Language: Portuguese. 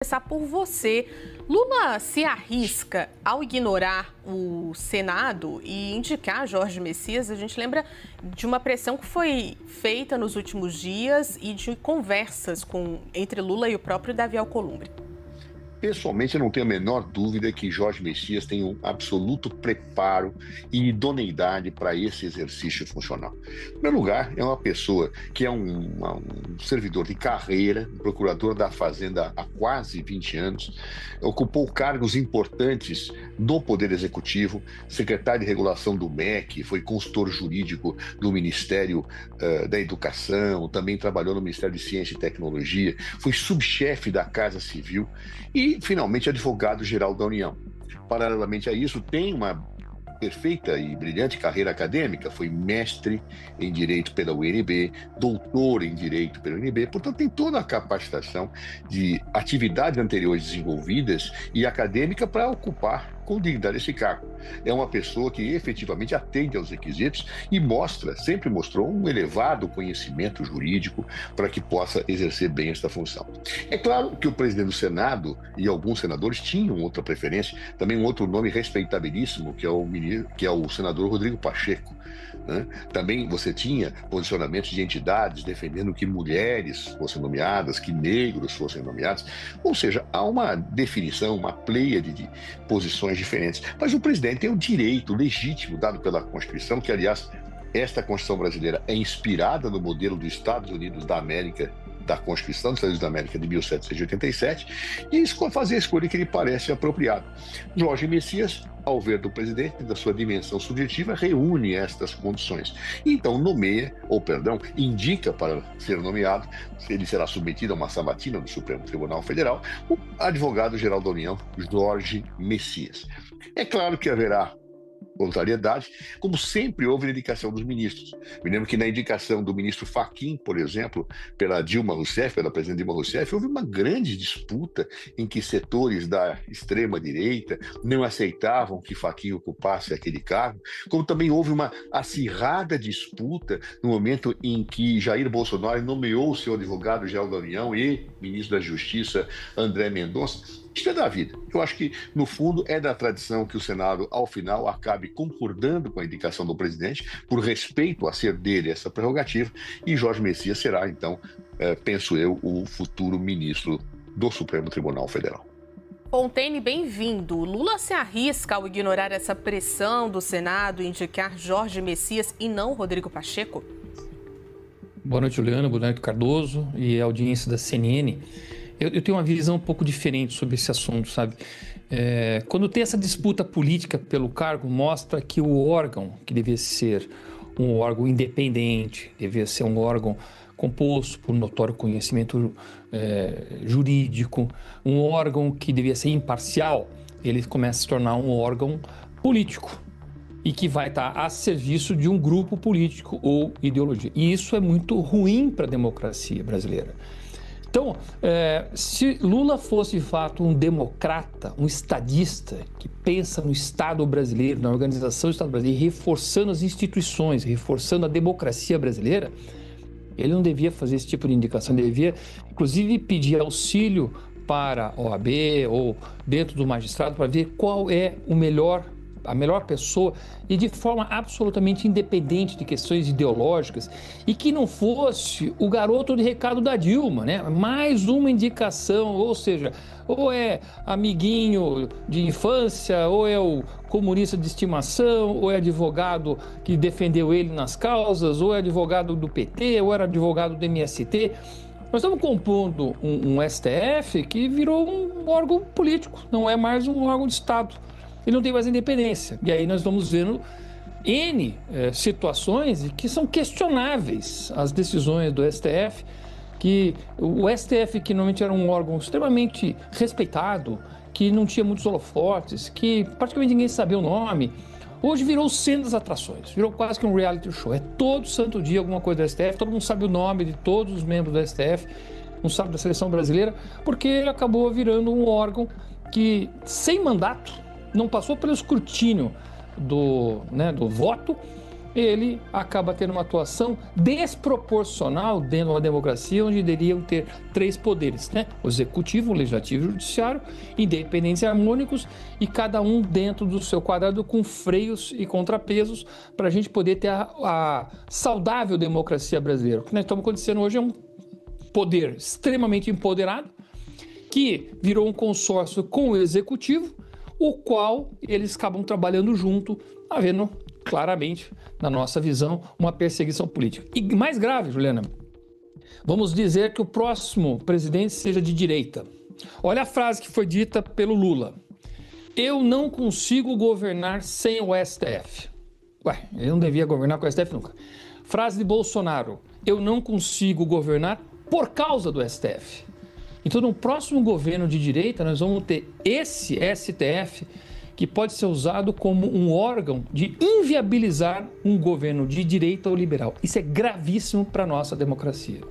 Começar por você. Lula se arrisca ao ignorar o Senado e indicar Jorge Messias. A gente lembra de uma pressão que foi feita nos últimos dias e de conversas entre Lula e o próprio Davi Alcolumbre. Pessoalmente, eu não tenho a menor dúvida que Jorge Messias tem um absoluto preparo e idoneidade para esse exercício funcional. Em primeiro lugar, é uma pessoa que é um servidor de carreira, procurador da Fazenda há quase 20 anos, ocupou cargos importantes no Poder Executivo, secretário de regulação do MEC, foi consultor jurídico do Ministério da Educação, também trabalhou no Ministério de Ciência e Tecnologia, foi subchefe da Casa Civil e, finalmente, advogado-geral da União. Paralelamente a isso, tem uma perfeita e brilhante carreira acadêmica, foi mestre em Direito pela UNB, doutor em Direito pela UNB, portanto tem toda a capacitação de atividades anteriores desenvolvidas e acadêmica para ocupar com dignidade esse cargo. É uma pessoa que efetivamente atende aos requisitos e sempre mostrou um elevado conhecimento jurídico para que possa exercer bem esta função. É claro que o presidente do Senado e alguns senadores tinham outra preferência, também um outro nome respeitabilíssimo, que é o senador Rodrigo Pacheco, né? Também você tinha posicionamentos de entidades defendendo que mulheres fossem nomeadas, que negros fossem nomeados, ou seja, há uma definição, uma pleiade de posições diferentes. Mas o presidente tem o direito legítimo dado pela Constituição, que, aliás, esta Constituição brasileira é inspirada no modelo dos Estados Unidos da América, da Constituição dos Estados Unidos da América de 1787, e fazer a escolha que lhe parece apropriada. Jorge Messias, ao ver do presidente, da sua dimensão subjetiva, reúne estas condições. Então indica para ser nomeado, ele será submetido a uma sabatina do Supremo Tribunal Federal, o advogado-geral da União, Jorge Messias. É claro que haverá voluntariedade, como sempre houve na indicação dos ministros. Me lembro que na indicação do ministro Fachin, por exemplo, pela Dilma Rousseff, pela presidente Dilma Rousseff, houve uma grande disputa em que setores da extrema-direita não aceitavam que Fachin ocupasse aquele cargo, como também houve uma acirrada disputa no momento em que Jair Bolsonaro nomeou o seu advogado-geral da União e ministro da Justiça, André Mendonça. Isso é da vida. Eu acho que, no fundo, é da tradição que o Senado, ao final, acabe concordando com a indicação do presidente, por respeito a ser dele essa prerrogativa, e Jorge Messias será, então, penso eu, o futuro ministro do Supremo Tribunal Federal. Fontaine, bem-vindo. Lula se arrisca ao ignorar essa pressão do Senado e indicar Jorge Messias e não Rodrigo Pacheco? Boa noite, Juliana. Boa noite, Cardoso e a audiência da CNN. Eu tenho uma visão um pouco diferente sobre esse assunto, sabe? Quando tem essa disputa política pelo cargo, mostra que o órgão, que devia ser um órgão independente, devia ser um órgão composto por notório conhecimento jurídico, um órgão que devia ser imparcial, ele começa a se tornar um órgão político e que vai estar a serviço de um grupo político ou ideologia. E isso é muito ruim para a democracia brasileira. Então, se Lula fosse de fato um democrata, um estadista, que pensa no Estado brasileiro, na organização do Estado brasileiro, reforçando as instituições, reforçando a democracia brasileira, ele não devia fazer esse tipo de indicação, ele devia, inclusive, pedir auxílio para a OAB ou dentro do magistrado para ver qual é a melhor pessoa e de forma absolutamente independente de questões ideológicas e que não fosse o garoto de recado da Dilma, né? Mais uma indicação, ou seja, ou é amiguinho de infância, ou é o comunista de estimação, ou é advogado que defendeu ele nas causas, ou é advogado do PT, ou era advogado do MST. Nós estamos compondo um STF que virou um órgão político, não é mais um órgão de Estado. Ele não tem mais independência. E aí nós vamos vendo N situações que são questionáveis as decisões do STF, que o STF, que normalmente era um órgão extremamente respeitado, que não tinha muitos holofotes, que praticamente ninguém sabia o nome, hoje virou o centro das atrações, virou quase que um reality show. É todo santo dia alguma coisa do STF, todo mundo sabe o nome de todos os membros do STF, não sabe da seleção brasileira, porque ele acabou virando um órgão que, sem mandato, não passou pelo escrutínio do voto ele acaba tendo uma atuação desproporcional dentro de uma democracia onde deveriam ter 3 poderes, né? O executivo, o legislativo e o judiciário, independentes e harmônicos, e cada um dentro do seu quadrado com freios e contrapesos para a gente poder ter a saudável democracia brasileira. O que nós estamos acontecendo hoje é um poder extremamente empoderado que virou um consórcio com o executivo, o qual eles acabam trabalhando junto, havendo claramente, na nossa visão, uma perseguição política. E mais grave, Juliana, vamos dizer que o próximo presidente seja de direita. Olha a frase que foi dita pelo Lula. Eu não consigo governar sem o STF. Ué, ele não devia governar com o STF nunca. Frase de Bolsonaro. Eu não consigo governar por causa do STF. Então, no próximo governo de direita, nós vamos ter esse STF que pode ser usado como um órgão de inviabilizar um governo de direita ou liberal. Isso é gravíssimo para a nossa democracia.